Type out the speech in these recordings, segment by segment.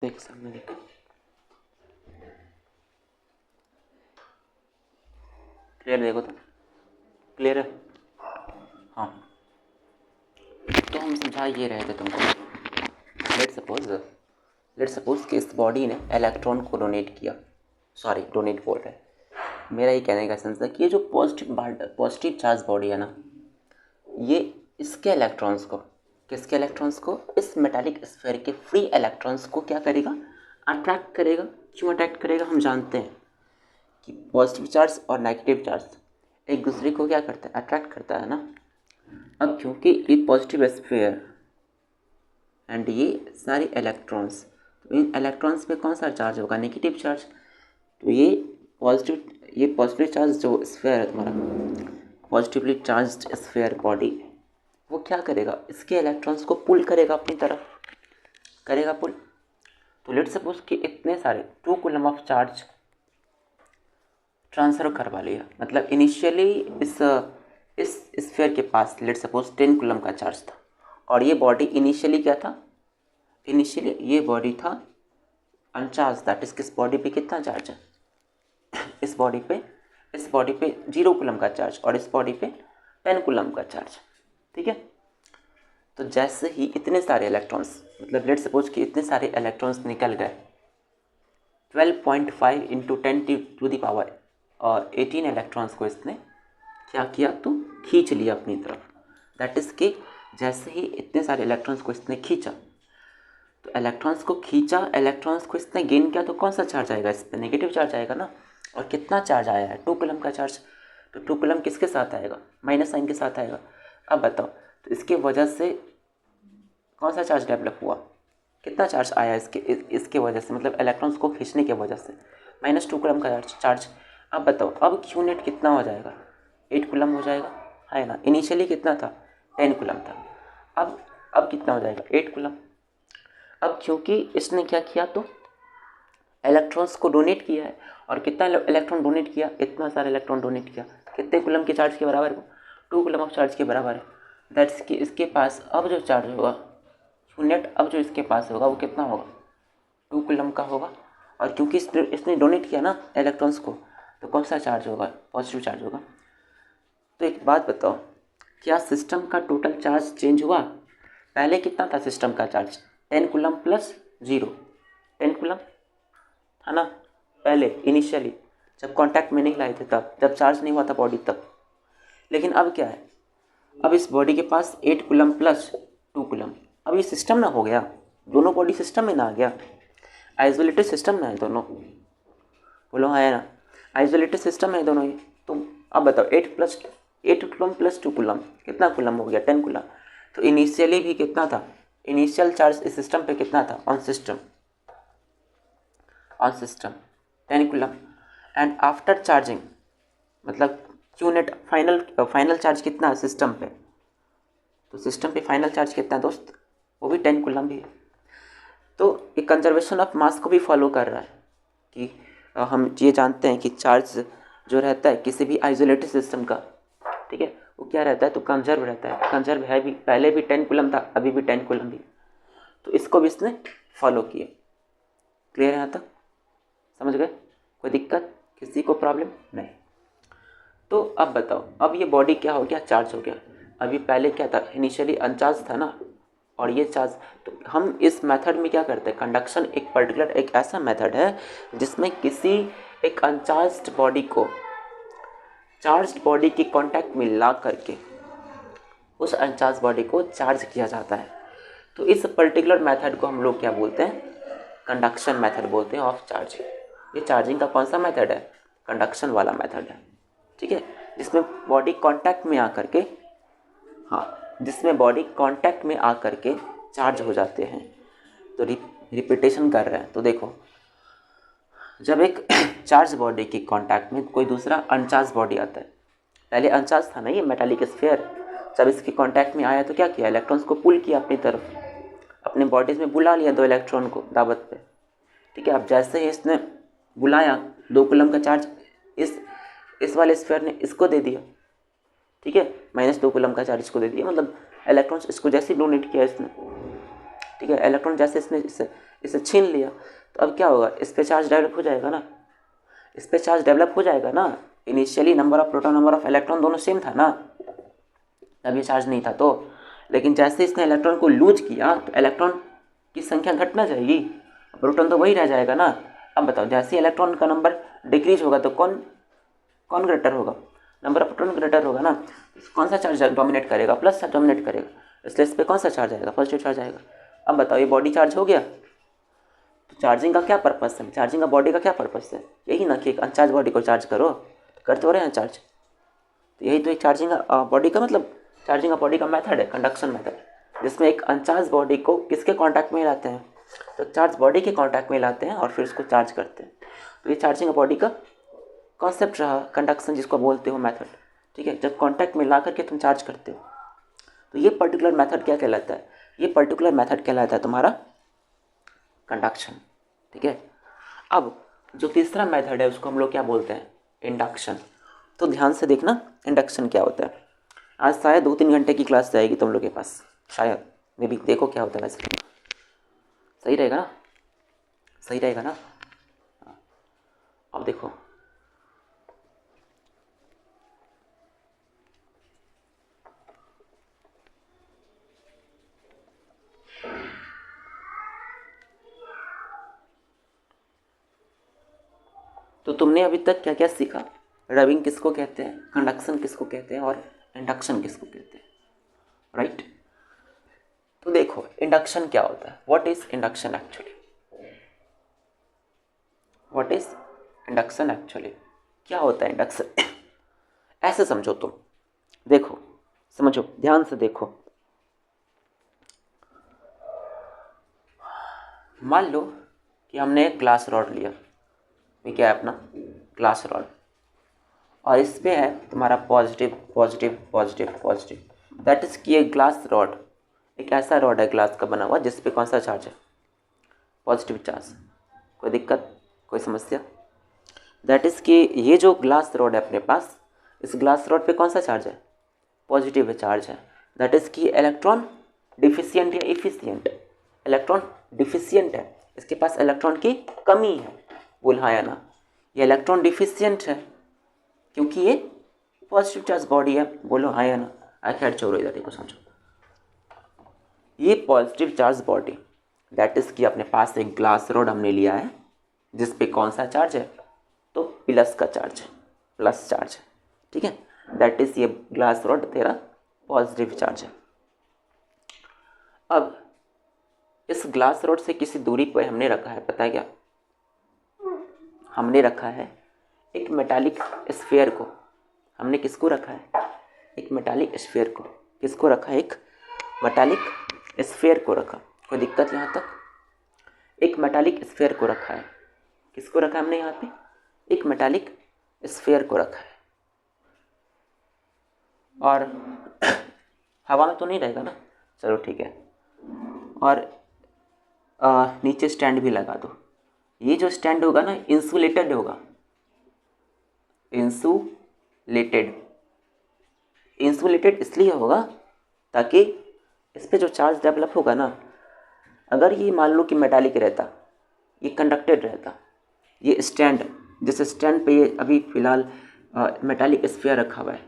देख सामने देख, क्लियर देखो तो क्लियर है। हाँ, तो हम समझा ये रहे थे तुमको। लेट सपोज कि इस बॉडी ने इलेक्ट्रॉन को डोनेट किया, सॉरी डोनेट बोल रहे हैं, मेरा ये कहने का सेंस है कि ये जो पॉजिटिव चार्ज बॉडी है ना, ये इसके इलेक्ट्रॉन्स को, किसके इलेक्ट्रॉन्स को, इस मेटालिक स्फीयर के फ्री इलेक्ट्रॉन्स को क्या करेगा, अट्रैक्ट करेगा। क्यों अट्रैक्ट करेगा, हम जानते हैं कि पॉजिटिव चार्ज और नेगेटिव चार्ज एक दूसरे को क्या करता है, अट्रैक्ट करता है ना। अब क्योंकि ये पॉजिटिव स्फीयर एंड ये सारे इलेक्ट्रॉन्स, तो इन इलेक्ट्रॉन्स पे कौन सा चार्ज होगा, नेगेटिव चार्ज। तो ये पॉजिटिव चार्ज जो स्फीयर है तुम्हारा, पॉजिटिवली चार्ज्ड स्फीयर बॉडी, वो क्या करेगा, इसके इलेक्ट्रॉन्स को पुल करेगा अपनी तरफ, करेगा पुल। तो लेट्स सपोज कि इतने सारे 2 कूलम ऑफ चार्ज ट्रांसफ़र करवा लिया, मतलब इनिशियली इस स्फीयर के पास लेट्स सपोज 10 कूलम का चार्ज था, और ये बॉडी इनिशियली क्या था, इनिशियली ये बॉडी था अनचार्ज, दैट इज किस बॉडी पे कितना चार्ज है, इस बॉडी पे 0 कूलम का चार्ज, और इस बॉडी पे 10 कूलम का चार्ज। ठीक है, तो जैसे ही इतने सारे इलेक्ट्रॉन्स, मतलब लेट सपोज कि इतने सारे इलेक्ट्रॉन्स निकल गए, 12.5 इंटू 10 और 18 इलेक्ट्रॉन्स को इसने क्या किया, तो खींच लिया अपनी तरफ। दैट इज़ कि जैसे ही इतने सारे इलेक्ट्रॉन्स को इसने खींचा, तो इलेक्ट्रॉन्स को इसने गेन किया, तो कौन सा चार्ज आएगा इस पर, नेगेटिव चार्ज आएगा ना। और कितना चार्ज आया है, 2 कूलम का चार्ज, तो 2 कूलम किसके साथ आएगा, माइनस साइन के साथ आएगा। अब बताओ, तो इसके वजह से कौन सा चार्ज डेवलप हुआ, कितना चार्ज आया इसके वजह से, मतलब इलेक्ट्रॉन्स को खींचने की वजह से -2 कूलम का चार्ज। अब बताओ, अब क्यू नेट कितना हो जाएगा, 8 कूलम हो जाएगा, है ना। इनिशियली कितना था, 10 कूलम था, अब कितना हो जाएगा, 8 कूलम। अब क्योंकि इसने क्या किया, तो इलेक्ट्रॉन्स को डोनेट किया है, और कितना इलेक्ट्रॉन डोनेट किया, इतना सारा इलेक्ट्रॉन डोनेट किया, कितने कूलम के चार्ज के बराबर है, 2 कूलम ऑफ चार्ज के बराबर है। दैट्स कि इसके पास अब जो चार्ज होगा नेट, अब जो इसके पास होगा वो कितना होगा, 2 कूलम का होगा। और क्योंकि इसने डोनेट किया ना इलेक्ट्रॉन्स को, तो कौन सा चार्ज होगा, पॉजिटिव चार्ज होगा। तो एक बात बताओ, क्या सिस्टम का टोटल चार्ज चेंज हुआ, पहले कितना था सिस्टम का चार्ज, 10 कूलम प्लस 0, 10 कूलम है ना, पहले इनिशियली जब कांटेक्ट में नहीं लाए थे, तब जब चार्ज नहीं हुआ था बॉडी तब। लेकिन अब क्या है, अब इस बॉडी के पास 8 कूलम प्लस 2 कूलम, अब ये सिस्टम ना हो गया, दोनों बॉडी सिस्टम में ना आ गया, आइसोलेटेड सिस्टम में है दोनों, बोलो है ना, आइसोलेटेड सिस्टम है दोनों ये। तो अब बताओ, 8 कूलम प्लस 2 कूलम कितना कूलम हो गया, 10 कूलम। तो इनिशियली भी कितना था, इनिशियल चार्ज इस सिस्टम पे कितना था, on system 10 coulomb, and after charging, मतलब क्यू नेट फाइनल चार्ज कितना है सिस्टम पे, तो सिस्टम पे फाइनल चार्ज कितना है दोस्त, वो भी 10 कूलम भी है। तो एक कंजर्वेशन ऑफ मास को भी फॉलो कर रहा है कि हम ये जानते हैं कि चार्ज जो रहता है किसी भी आइसोलेटेड सिस्टम का, ठीक है, वो क्या रहता है, तो कंजर्व रहता है, कंजर्व है भी, पहले भी 10 कूलम था, अभी भी 10 कूलम भी, तो इसको भी इसने फॉलो किया। क्लियर है यहाँ तक, समझ गए, कोई दिक्कत, किसी को प्रॉब्लम नहीं। तो अब बताओ, अब ये बॉडी क्या हो गया, चार्ज हो गया। अभी पहले क्या था, इनिशियली अनचार्ज था ना, और ये चार्ज। तो हम इस मेथड में क्या करते हैं, कंडक्शन एक ऐसा मेथड है जिसमें किसी एक अनचार्ज्ड बॉडी को चार्ज्ड बॉडी के कांटेक्ट में ला करके उस अनचार्ज बॉडी को चार्ज किया जाता है। तो इस पर्टिकुलर मेथड को हम लोग क्या बोलते हैं, कंडक्शन मेथड बोलते हैं ऑफ चार्जिंग। ये चार्जिंग का कौन सा मेथड है, कंडक्शन वाला मेथड है, ठीक है, जिसमें बॉडी कांटेक्ट में आकर के, हाँ, जिसमें बॉडी कांटेक्ट में आकर के चार्ज हो जाते हैं। तो रिपीटेशन कर रहे हैं, तो देखो, जब एक चार्ज बॉडी की कांटेक्ट में कोई दूसरा अनचार्ज बॉडी आता है, पहले अनचार्ज था ना ये मेटालिक स्फीयर, जब इसके कांटेक्ट में आया तो क्या किया, इलेक्ट्रॉन्स को पुल किया अपनी तरफ, अपने बॉडीज में बुला लिया 2 इलेक्ट्रॉन को दावत पे, ठीक है। अब जैसे ही इसने बुलाया, 2 कूलम का चार्ज इस वाले स्फीयर ने इसको दे दिया, ठीक है, -2 कूलम का चार्ज इसको दे दिया, मतलब इलेक्ट्रॉन्स इसको जैसे डोनेट किया इसने, ठीक है। इलेक्ट्रॉन जैसे इसने इसे छीन लिया तो अब क्या होगा, इस पर चार्ज डेवलप हो जाएगा ना, इस पर चार्ज डेवलप हो जाएगा ना। Initially number of proton number of electron दोनों सेम था ना, तब ये चार्ज नहीं था तो। लेकिन जैसे इसने इलेक्ट्रॉन को लूज किया तो इलेक्ट्रॉन की संख्या घटना जाएगी, प्रोटॉन तो वही रह जाएगा ना। अब बताओ, जैसे इलेक्ट्रॉन का नंबर डिक्रीज होगा तो कौन ग्रेटर होगा, नंबर ऑफ प्रोटॉन ग्रेटर होगा ना। कौन सा चार्ज डोमिनेट करेगा, प्लस डोमिनेट करेगा, इसलिए इस पर कौन सा चार्ज आएगा, पॉजिटिव चार्ज आएगा। अब बताओ, ये बॉडी चार्ज हो गया तो चार्जिंग का क्या पर्पस है, चार्जिंग का बॉडी का क्या पर्पस है, यही ना कि एक अनचार्ज बॉडी को चार्ज करो, तो कर तो रहे हैं चार्ज। तो यही तो एक चार्जिंग बॉडी का मतलब, चार्जिंग बॉडी का मेथड है कंडक्शन मेथड, जिसमें एक अनचार्ज बॉडी को किसके कांटेक्ट में लाते हैं, तो चार्ज बॉडी के कांटेक्ट में लाते हैं और फिर उसको चार्ज करते हैं। तो ये चार्जिंग बॉडी का कॉन्सेप्ट रहा, कंडक्शन जिसको बोलते हो मेथड, ठीक है। जब कांटेक्ट में ला करके तुम चार्ज करते हो तो ये पर्टिकुलर मेथड क्या कहलाता है, ये पर्टिकुलर मेथड कहलाता है तुम्हारा कंडक्शन, ठीक है। अब जो तीसरा मेथड है उसको हम लोग क्या बोलते हैं, इंडक्शन। तो ध्यान से देखना इंडक्शन क्या होता है। आज शायद 2-3 घंटे की क्लास जाएगी तुम लोग के पास, शायद मे भी, देखो क्या होता है वैसे। सही रहेगा ना, सही रहेगा ना। अब देखो, तो तुमने अभी तक क्या क्या सीखा, रबिंग किसको कहते हैं, कंडक्शन किसको कहते हैं और इंडक्शन किसको कहते हैं, राइट। तो देखो इंडक्शन क्या होता है, what is induction actually, what is induction actually, क्या होता है इंडक्शन। ऐसे समझो तुम, देखो समझो, ध्यान से देखो। मान लो कि हमने एक ग्लास रॉड लिया, ये क्या है अपना ग्लास रॉड, और इस पे है तुम्हारा positive positive positive positive, that is कि ये ग्लास रॉड एक ऐसा रॉड है ग्लास का बना हुआ जिस पे कौन सा चार्ज है, पॉजिटिव चार्ज। कोई दिक्कत, कोई समस्या, दैट इज़ कि ये जो ग्लास रॉड है अपने पास, इस ग्लास रॉड पे कौन सा चार्ज है, पॉजिटिव चार्ज है। दैट इज़ कि इलेक्ट्रॉन डिफिशियंट या इफिशियंट, इलेक्ट्रॉन डिफिशियंट है, इसके पास इलेक्ट्रॉन की कमी है, बोल हाँ या ना। ये इलेक्ट्रॉन डिफिशियंट है क्योंकि ये पॉजिटिव चार्ज बॉडी है, बोलो हाँ या ना। खैर छोड़ो, इधर देखो समझो, ये positive charge body, that is कि अपने पास एक ग्लास रॉड हमने लिया है जिस पे कौन सा चार्ज है, तो प्लस का चार्ज है, प्लस चार्ज है, ठीक है। दैट इज़ ये ग्लास रॉड तेरा पॉजिटिव चार्ज है। अब इस ग्लास रॉड से किसी दूरी पर हमने रखा है, पता है क्या, हमने रखा है एक मेटालिक स्फीयर को। हमने किसको रखा है, एक मेटालिक स्फीयर को। किसको रखा है, एक मेटालिक स्फीयर को रखा। कोई दिक्कत यहाँ तक, एक मेटालिक स्फीयर को रखा है। किसको रखा है हमने यहाँ पे, एक मेटालिक स्फीयर को रखा है। और हवा में तो नहीं रहेगा ना, चलो ठीक है। और नीचे स्टैंड भी लगा दो। ये जो स्टैंड होगा ना इंसुलेटेड होगा, इंसुलेटेड, इंसुलेटेड इसलिए होगा ताकि इस पे जो चार्ज डेवलप होगा ना, अगर ये मान लो कि मेटालिक रहता, ये कंडक्टेड रहता, ये स्टैंड, जिस स्टैंड पे ये अभी फ़िलहाल मेटालिक स्फीयर रखा हुआ है,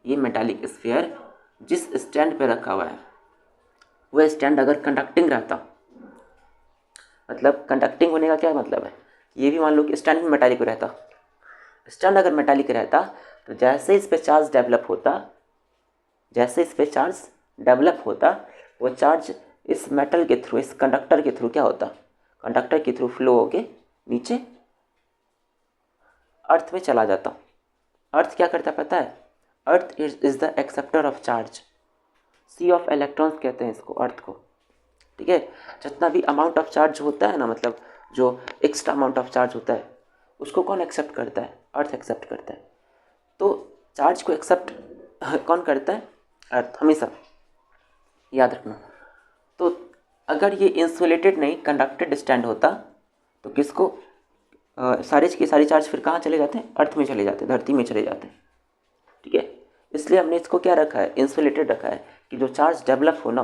ये मेटालिक स्फीयर जिस स्टैंड पे रखा हुआ है वह स्टैंड अगर कंडक्टिंग रहता, मतलब कंडक्टिंग होने का क्या मतलब है, ये भी मान लो कि स्टैंड में मेटालिक रहता, स्टैंड अगर मेटालिक रहता तो जैसे इस पे चार्ज डेवलप होता, जैसे इस पे चार्ज डेवलप होता, वो चार्ज इस मेटल के थ्रू, इस कंडक्टर के थ्रू क्या होता, कंडक्टर के थ्रू फ्लो होके नीचे अर्थ में चला जाता। अर्थ क्या करता पता है, earth is the acceptor of charge, sea of electrons कहते हैं इसको, अर्थ को, ठीक है। जितना भी अमाउंट ऑफ चार्ज होता है ना, मतलब जो एक्स्ट्रा अमाउंट ऑफ चार्ज होता है उसको कौन एक्सेप्ट करता है, अर्थ एक्सेप्ट करता है। तो चार्ज को एक्सेप्ट कौन करता है, अर्थ, हमेशा याद रखना। तो अगर ये इंसुलेटेड नहीं कंडक्टेड स्टैंड होता तो किसको सारे की सारी चार्ज फिर कहाँ चले जाते हैं, अर्थ में चले जाते हैं, धरती में चले जाते हैं, ठीक है। इसलिए हमने इसको क्या रखा है, इंसुलेटेड रखा है कि जो चार्ज डेवलप हो ना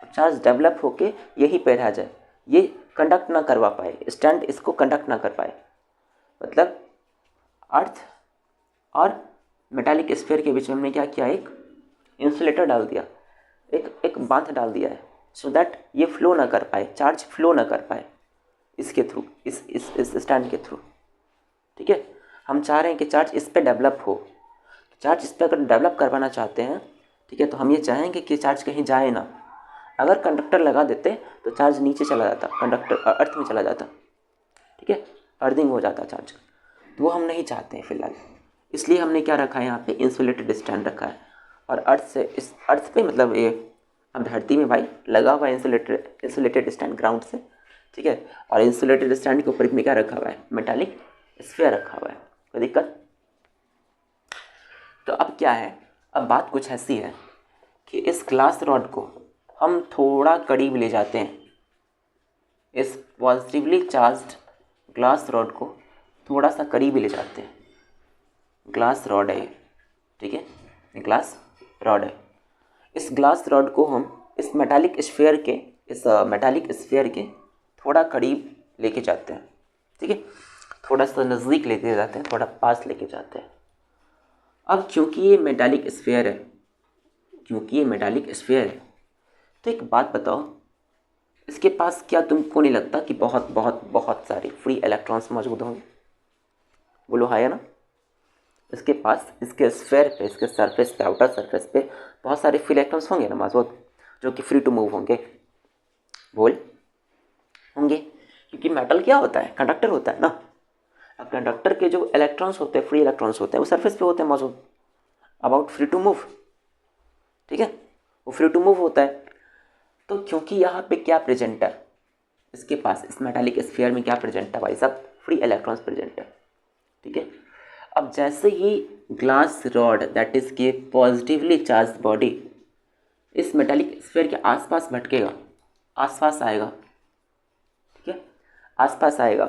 चार्ज डेवलप होके यहीं पे रह जाए, ये कंडक्ट ना करवा पाए, स्टैंड इसको कंडक्ट ना कर पाए। मतलब अर्थ और मेटालिक स्फीयर के बीच में हमने क्या किया, एक इंसुलेटर डाल दिया, एक बांध डाल दिया है, सो दैट ये फ्लो ना कर पाए, चार्ज फ्लो ना कर पाए इसके थ्रू, इस स्टैंड के थ्रू। ठीक है, हम चाह रहे हैं कि चार्ज इस पर डेवलप हो। चार्ज इस पर अगर डेवलप करवाना चाहते हैं, ठीक है, तो हम ये चाहेंगे कि चार्ज कहीं जाए ना। अगर कंडक्टर लगा देते तो चार्ज नीचे चला जाता, कंडक्टर अर्थ में चला जाता, ठीक है, अर्थिंग हो जाता चार्ज, तो वो हम नहीं चाहते हैं फिलहाल। इसलिए हमने क्या रखा है, यहाँ पे इंसुलेटेड स्टैंड रखा है। और अर्थ से, इस अर्थ पे मतलब ये अब धरती में भाई लगा हुआ है इंसुलेटेड स्टैंड ग्राउंड से, ठीक है। और इंसुलेटेड स्टैंड के ऊपर में क्या रखा हुआ है, मेटालिक स्फीयर रखा हुआ है। कोई दिक्कत? तो अब क्या है, अब बात कुछ ऐसी है कि इस ग्लास रॉड को हम थोड़ा करीब ले जाते हैं, इस पॉजिटिवली चार्ज्ड ग्लास रॉड को थोड़ा सा करीब ले जाते हैं। ग्लास रॉड है, ठीक है, ग्लास रॉड है। इस ग्लास रॉड को हम इस मेटालिक स्फीयर के थोड़ा करीब लेके जाते हैं, ठीक है, थोड़ा सा नज़दीक लेके जाते हैं, थोड़ा पास लेके जाते हैं। अब क्योंकि ये मेटालिक स्फीयर है, तो एक बात बताओ, इसके पास क्या तुमको नहीं लगता कि बहुत बहुत बहुत सारे फ्री इलेक्ट्रॉन्स मौजूद होंगे? बोलो हाँ या ना? इसके पास, इसके स्फीयर पे, इसके सरफेस पे, आउटर सरफेस पे बहुत सारे फ्री इलेक्ट्रॉन्स होंगे ना मौजूद, जो कि फ्री टू मूव होंगे। बोल, होंगे, क्योंकि मेटल क्या होता है, कंडक्टर होता है ना। अब कंडक्टर के जो इलेक्ट्रॉन्स होते हैं, फ्री इलेक्ट्रॉन्स होते हैं, वो सरफेस पे होते हैं मौजूद, अबाउट फ्री टू मूव, ठीक है, वो फ्री टू मूव होता है। तो क्योंकि यहाँ पे क्या प्रेजेंट है, इसके पास इस मेटालिक स्फीयर में क्या प्रेजेंट है भाई साहब, फ्री इलेक्ट्रॉन्स प्रेजेंट है, ठीक है। अब जैसे ही ग्लास रॉड दैट इज के पॉजिटिवली चार्ज बॉडी इस मेटालिक स्फीयर के आसपास भटकेगा, आसपास आएगा, ठीक है, आसपास आएगा,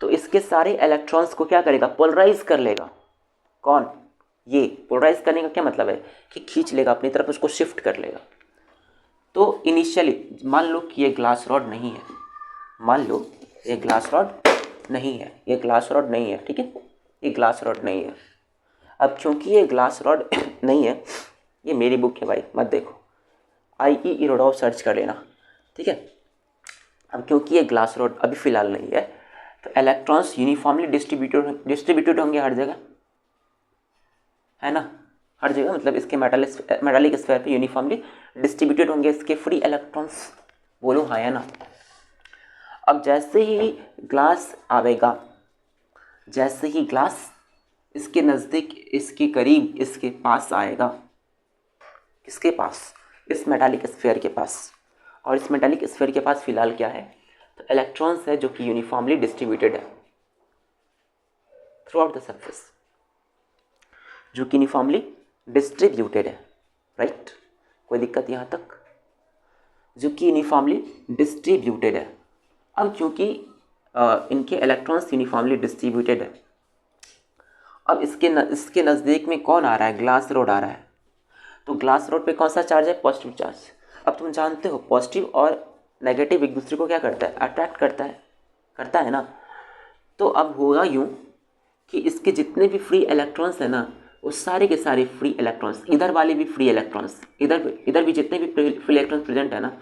तो इसके सारे इलेक्ट्रॉन्स को क्या करेगा, पोलराइज कर लेगा। कौन? ये। पोलराइज करने का क्या मतलब है कि खींच लेगा अपनी तरफ, उसको शिफ्ट कर लेगा। तो इनिशियली मान लो कि ये ग्लास रॉड नहीं है, मान लो ये ग्लास रॉड नहीं है, ये ग्लास रॉड नहीं है, ठीक है, ये ग्लास रॉड नहीं है। अब क्योंकि ये ग्लास रॉड नहीं है, ये मेरी बुक है भाई, मत देखो, IE इरोडॉव सर्च कर लेना, ठीक है। अब क्योंकि ये ग्लास रॉड अभी फ़िलहाल नहीं है, तो इलेक्ट्रॉन्स यूनिफॉर्मली डिस्ट्रीब्यूटेड होंगे हर जगह, है ना, हर जगह, मतलब इसके मेटालिक स्फीयर पे यूनिफॉर्मली डिस्ट्रीब्यूटेड होंगे इसके फ्री इलेक्ट्रॉन्स। बोलो हाँ या ना? अब जैसे ही ग्लास आवेगा, जैसे ही ग्लास इसके नज़दीक, इसके करीब, इसके पास आएगा, किसके पास, इस मेटालिक स्फीयर के पास, और इस मेटालिक स्फीयर के पास फ़िलहाल क्या है, तो इलेक्ट्रॉन्स है जो कि यूनिफॉर्मली डिस्ट्रीब्यूटेड है थ्रू आउट द सरफेस, जो कि यूनिफॉर्मली डिस्ट्रीब्यूटेड है, राइट? कोई दिक्कत यहाँ तक? जो कि यूनिफॉर्मली डिस्ट्रीब्यूटेड है। अब क्योंकि इनके इलेक्ट्रॉन्स यूनिफॉर्मली डिस्ट्रीब्यूटेड है, अब इसके नज़दीक में कौन आ रहा है, ग्लास रॉड आ रहा है, तो ग्लास रॉड पे कौन सा चार्ज है, पॉजिटिव चार्ज। अब तुम जानते हो पॉजिटिव और नेगेटिव एक दूसरे को क्या करता है, अट्रैक्ट करता है ना। तो अब होगा यूँ कि इसके जितने भी फ्री इलेक्ट्रॉन्स है ना, वो सारे के सारे फ्री इलेक्ट्रॉन्स, इधर वाले भी फ्री इलेक्ट्रॉन्स, इधर भी जितने भी फ्री इलेक्ट्रॉन्स प्रेजेंट है ना,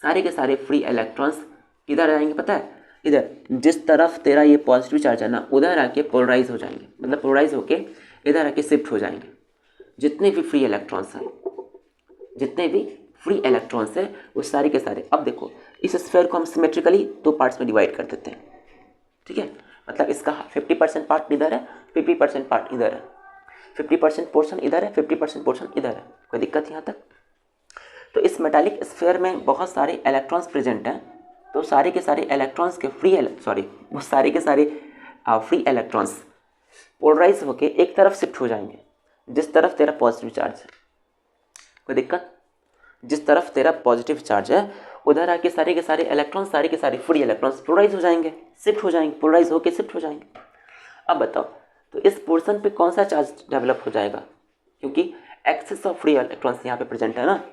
सारे के सारे फ्री इलेक्ट्रॉन्स किधर आएंगे पता है, इधर, जिस तरफ तेरा ये पॉजिटिव चार्ज है ना, उधर आके पोलराइज हो जाएंगे, मतलब पोलराइज होके इधर आके शिफ्ट हो जाएंगे। जितने भी फ्री इलेक्ट्रॉन्स हैं, जितने भी फ्री इलेक्ट्रॉन्स हैं, वो सारे के सारे, अब देखो इस स्फीयर को हम सिमेट्रिकली 2 पार्ट्स में डिवाइड कर देते हैं, ठीक है, मतलब इसका 50% पार्ट इधर है, 50% पार्ट इधर है, 50% पोर्शन इधर है, 50% पोर्शन इधर है। कोई दिक्कत यहाँ तक? तो इस मेटालिक स्फीयर में बहुत सारे इलेक्ट्रॉन्स प्रेजेंट हैं, तो सारे के सारे इलेक्ट्रॉन्स के वो सारे के सारे फ्री इलेक्ट्रॉन्स पोलराइज होके एक तरफ शिफ्ट हो जाएंगे, जिस तरफ तेरा पॉजिटिव चार्ज है। कोई दिक्कत? जिस तरफ तेरा पॉजिटिव चार्ज है उधर आके सारे के सारे इलेक्ट्रॉन्स, सारे के सारे फ्री इलेक्ट्रॉन्स पोलराइज हो जाएंगे, शिफ्ट हो जाएंगे, पोलराइज होके शिफ्ट हो जाएंगे। अब बताओ, तो इस पोर्शन पे कौन सा चार्ज डेवलप हो जाएगा, क्योंकि एक्सेस ऑफ फ्री इलेक्ट्रॉन्स यहाँ पे प्रेजेंट है ना,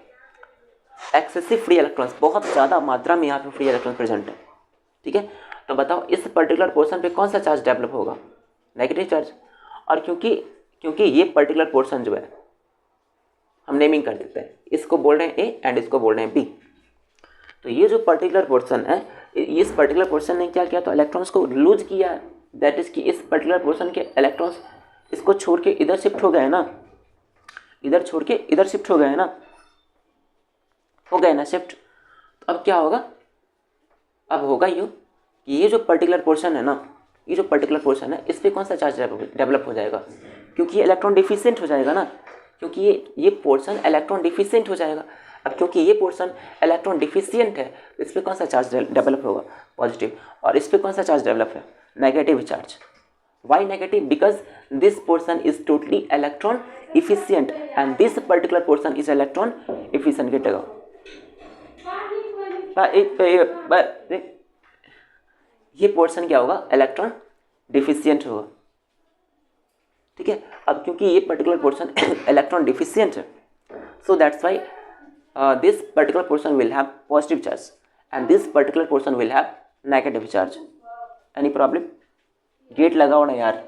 एक्सेसिव फ्री इलेक्ट्रॉन्स, बहुत ज़्यादा मात्रा में यहाँ पे फ्री इलेक्ट्रॉन प्रेजेंट है, ठीक है। तो बताओ इस पर्टिकुलर पोर्शन पे कौन सा चार्ज डेवलप होगा, नेगेटिव चार्ज। और क्योंकि ये पर्टिकुलर पोर्शन जो है हम नेमिंग कर देते हैं, इसको बोल रहे हैं ए एंड इसको बोल रहे हैं बी। तो ये जो पर्टिकुलर पोर्शन है, इस पर्टिकुलर पोर्शन ने क्या किया, तो इलेक्ट्रॉन्स को लूज किया है। दैट इज कि इस पर्टिकुलर पोर्शन के इलेक्ट्रॉन्स इसको छोड़ के इधर शिफ्ट हो गए ना, इधर छोड़ के इधर शिफ्ट हो गए ना, हो गए ना शिफ्ट। तो अब क्या होगा, अब होगा यूँ कि ये जो पर्टिकुलर पोर्शन है ना, ये जो पर्टिकुलर पोर्शन है, इस पर कौन सा चार्ज डेवलप हो जाएगा, क्योंकि ये इलेक्ट्रॉन डिफिशिएंट हो जाएगा ना, क्योंकि ये पोर्शन इलेक्ट्रॉन डिफिशिएंट हो जाएगा। अब क्योंकि ये पोर्शन इलेक्ट्रॉन डिफिशिएंट है, तो इस पर कौन सा चार्ज डेवलप होगा, पॉजिटिव। और इस पर कौन सा चार्ज डेवलप है, negative charge. Why negative, because this portion is totally electron efficient and this particular portion is electron efficient. गेटेगा ये पोर्शन क्या होगा, इलेक्ट्रॉन डिफिशियंट होगा, ठीक है। अब क्योंकि ये पर्टिकुलर पोर्शन इलेक्ट्रॉन डिफिशियंट है, so that's why this particular portion will have positive charge and this particular portion will have negative charge. Any problem, gate लगाओ ना यार।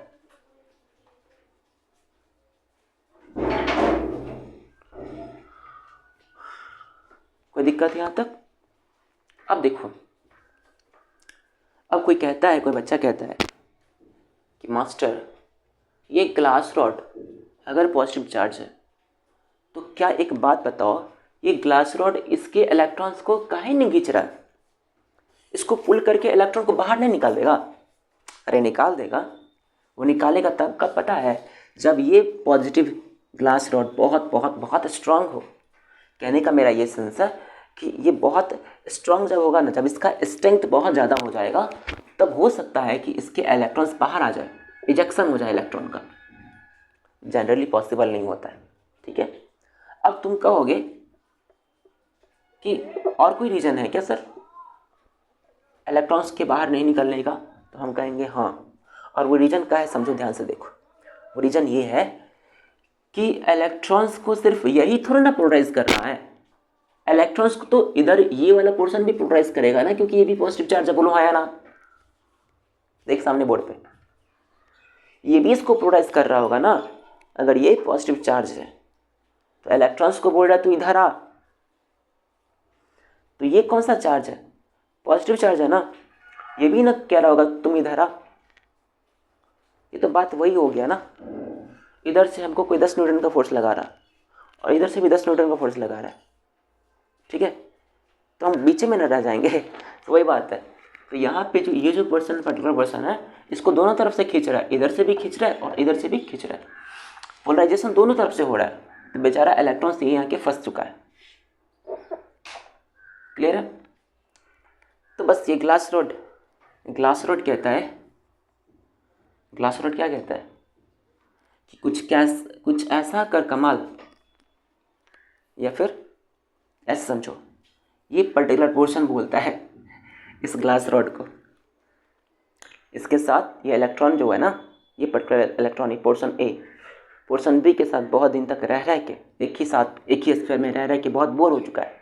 कोई दिक्कत यहाँ तक। अब देखो, अब कोई कहता है, कोई बच्चा कहता है कि मास्टर ये ग्लास रॉड अगर पॉजिटिव चार्ज है तो क्या एक बात बताओ, ये ग्लास रॉड इसके इलेक्ट्रॉन्स को काहे नहीं खींच रहा है, इसको पुल करके इलेक्ट्रॉन को बाहर नहीं निकाल देगा। अरे निकाल देगा, वो निकालेगा तब, कब पता है, जब ये पॉजिटिव ग्लास रॉड बहुत बहुत बहुत स्ट्रांग हो। कहने का मेरा ये सेंस है कि ये बहुत स्ट्रांग जब होगा ना, जब इसका स्ट्रेंथ बहुत ज़्यादा हो जाएगा, तब हो सकता है कि इसके इलेक्ट्रॉन्स बाहर आ जाए, इजेक्शन हो जाए इलेक्ट्रॉन का। जनरली पॉसिबल नहीं होता है, ठीक है। अब तुम कहोगे कि और कोई रीज़न है क्या सर इलेक्ट्रॉन्स के बाहर नहीं निकलने का, तो हम कहेंगे हाँ। और वो रीज़न क्या है, समझो ध्यान से देखो। वो रीज़न ये है कि इलेक्ट्रॉन्स को सिर्फ यही थोड़ा ना पोलराइज कर रहा है, इलेक्ट्रॉन्स को तो इधर ये वाला पोर्शन भी पोलराइज करेगा ना, क्योंकि ये भी पॉजिटिव चार्ज है। बोलो आया ना, देख सामने बोर्ड पे, ये भी इसको पोलराइज कर रहा होगा ना। अगर ये पॉजिटिव चार्ज है तो इलेक्ट्रॉन्स को बोल रहा है तू इधर आ, तो ये कौन सा चार्ज है, पॉजिटिव चार्ज है ना। ये भी ना कह रहा होगा तुम इधर आ। ये तो बात वही हो गया ना, इधर से हमको कोई 10 न्यूटन का फोर्स लगा रहा और इधर से भी 10 न्यूटन का फोर्स लगा रहा है, ठीक है। तो हम बीच में न रह जाएंगे, तो वही बात है। तो यहाँ पे जो ये जो पर्सन पर्टिकुलर पर्सन है, इसको दोनों तरफ से खींच रहा है, इधर से भी खींच रहा है और इधर से भी खींच रहा है। पोलराइजेशन दोनों तरफ से हो रहा है, तो बेचारा इलेक्ट्रॉन से यहाँ के फंस चुका है। क्लियर है। तो बस ये ग्लास रॉड कहता है, ग्लास रॉड क्या कहता है कि कुछ ऐसा कर कमाल, या फिर ऐसे समझो, ये पर्टिकुलर पोर्शन बोलता है इस ग्लास रॉड को, इसके साथ ये इलेक्ट्रॉन जो है ना, ये particular electron portion A portion B के साथ बहुत दिन तक रह के एक ही स्फीयर में रह के बहुत बोर हो चुका है,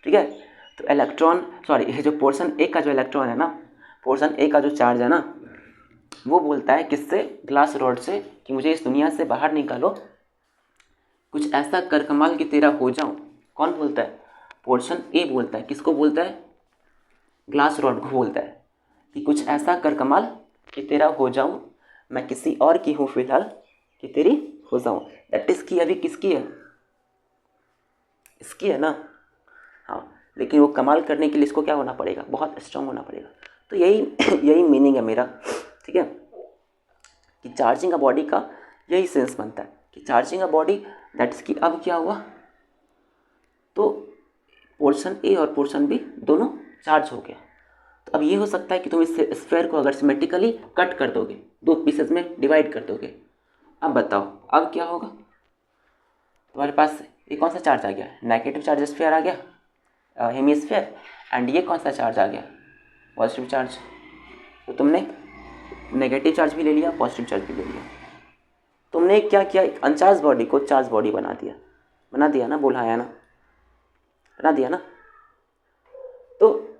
ठीक है। तो ये जो पोर्शन ए का जो इलेक्ट्रॉन है ना, पोर्शन ए का जो चार्ज है ना, वो बोलता है किससे, ग्लास रॉड से, कि मुझे इस दुनिया से बाहर निकालो, कुछ ऐसा कर कमाल कि तेरा हो जाऊं। कौन बोलता है, पोर्शन ए बोलता है। किसको बोलता है, ग्लास रॉड को बोलता है कि कुछ ऐसा कर कमाल कि तेरा हो जाऊं, मैं किसी और की हूँ फिलहाल कि तेरी हो जाऊं। दैट इज की अभी किसकी है, इसकी है ना, हाँ। लेकिन वो कमाल करने के लिए इसको क्या होना पड़ेगा, बहुत स्ट्रांग होना पड़ेगा। तो यही मीनिंग है मेरा, ठीक है, कि चार्जिंग अ बॉडी का यही सेंस बनता है कि charging a body, that is कि अब क्या हुआ, तो पोर्शन ए और पोर्शन बी दोनों चार्ज हो गया। तो अब ये हो सकता है कि तुम इस स्फीयर को अगर सिमेट्रिकली कट कर दोगे, 2 पीसेस में डिवाइड कर दोगे। अब बताओ अब क्या होगा, तुम्हारे पास ये कौन सा चार्ज आ गया, नेगेटिव चार्ज स्फीयर आ गया हेमीस्फीयर, एंड ये कौन सा चार्ज आ गया, पॉजिटिव चार्ज। तो तुमने नेगेटिव चार्ज भी ले लिया, पॉजिटिव चार्ज भी ले लिया। तुमने क्या किया, एक अनचार्ज बॉडी को चार्ज बॉडी बना दिया ना, बोला आया ना। बना दिया ना। तो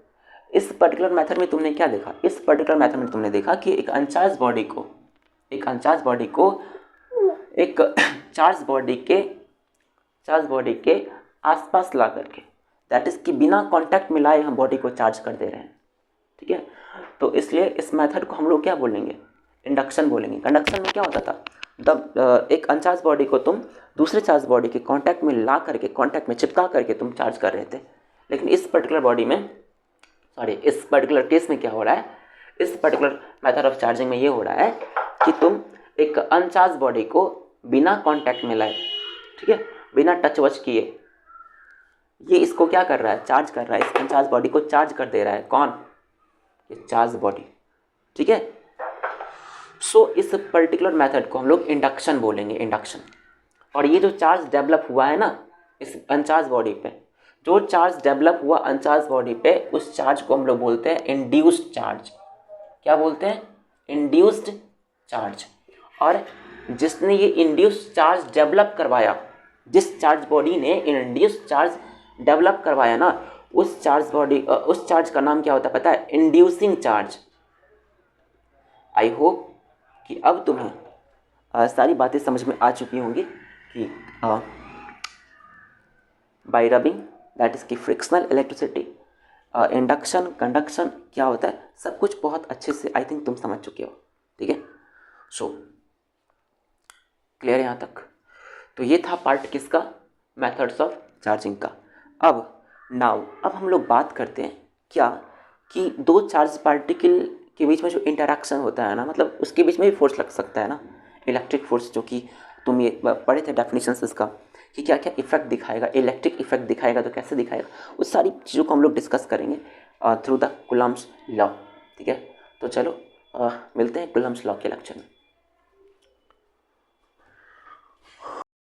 इस पर्टिकुलर मेथड में तुमने क्या देखा, इस पर्टिकुलर मेथड में तुमने देखा कि एक अनचार्ज बॉडी को एक चार्ज बॉडी के आसपास ला करके, दैट इज कि बिना कांटेक्ट में लाए हम बॉडी को चार्ज कर दे रहे हैं, ठीक है। तो इसलिए इस मेथड को हम लोग क्या बोलेंगे, इंडक्शन बोलेंगे। कंडक्शन में क्या होता था, तब एक अनचार्ज बॉडी को तुम दूसरे चार्ज बॉडी के कांटेक्ट में ला करके, कांटेक्ट में चिपका करके तुम चार्ज कर रहे थे। लेकिन इस पर्टिकुलर केस में क्या हो रहा है, इस पर्टिकुलर मेथड ऑफ चार्जिंग में ये हो रहा है कि तुम एक अनचार्ज बॉडी को बिना कांटेक्ट में लाए, ठीक है, बिना टच वच किए, ये इसको क्या कर रहा है, चार्ज कर रहा है, इस अनचार्ज बॉडी को चार्ज कर दे रहा है। कौन, ये चार्ज बॉडी, ठीक है। सो इस पर्टिकुलर मेथड को हम लोग इंडक्शन बोलेंगे, इंडक्शन। और ये जो चार्ज डेवलप हुआ है ना इस अनचार्ज बॉडी पे, जो चार्ज डेवलप हुआ अनचार्ज बॉडी पे, उस चार्ज को हम लोग बोलते हैं इंड्यूस्ड चार्ज। क्या बोलते हैं, इंड्यूस्ड चार्ज। और जिसने ये इंड्यूस्ड चार्ज डेवलप करवाया, जिस चार्ज बॉडी ने इंड्यूस्ड चार्ज डेवलप करवाया ना, उस चार्ज का नाम क्या होता है पता है, इंड्यूसिंग चार्ज। आई होप कि अब तुम्हें सारी बातें समझ में आ चुकी होंगी कि बाय रबिंग, दैट इज की फ्रिक्शनल इलेक्ट्रिसिटी, इंडक्शन, कंडक्शन क्या होता है, सब कुछ बहुत अच्छे से आई थिंक तुम समझ चुके हो, ठीक है। सो क्लियर है यहाँ तक। तो ये था पार्ट किसका, मेथड्स ऑफ चार्जिंग का। अब हम लोग बात करते हैं क्या कि दो चार्ज पार्टिकल के बीच में जो इंटरेक्शन होता है ना, मतलब उसके बीच में भी फोर्स लग सकता है ना, इलेक्ट्रिक फोर्स, जो कि तुम ये पढ़े थे डेफिनेशंस इसका कि क्या क्या इफेक्ट दिखाएगा, इलेक्ट्रिक इफेक्ट दिखाएगा तो कैसे दिखाएगा, उस सारी चीज़ों को हम लोग डिस्कस करेंगे थ्रू द कूलम्ब्स लॉ, ठीक है। तो चलो मिलते हैं कूलम्ब्स लॉ के लेक्चर में।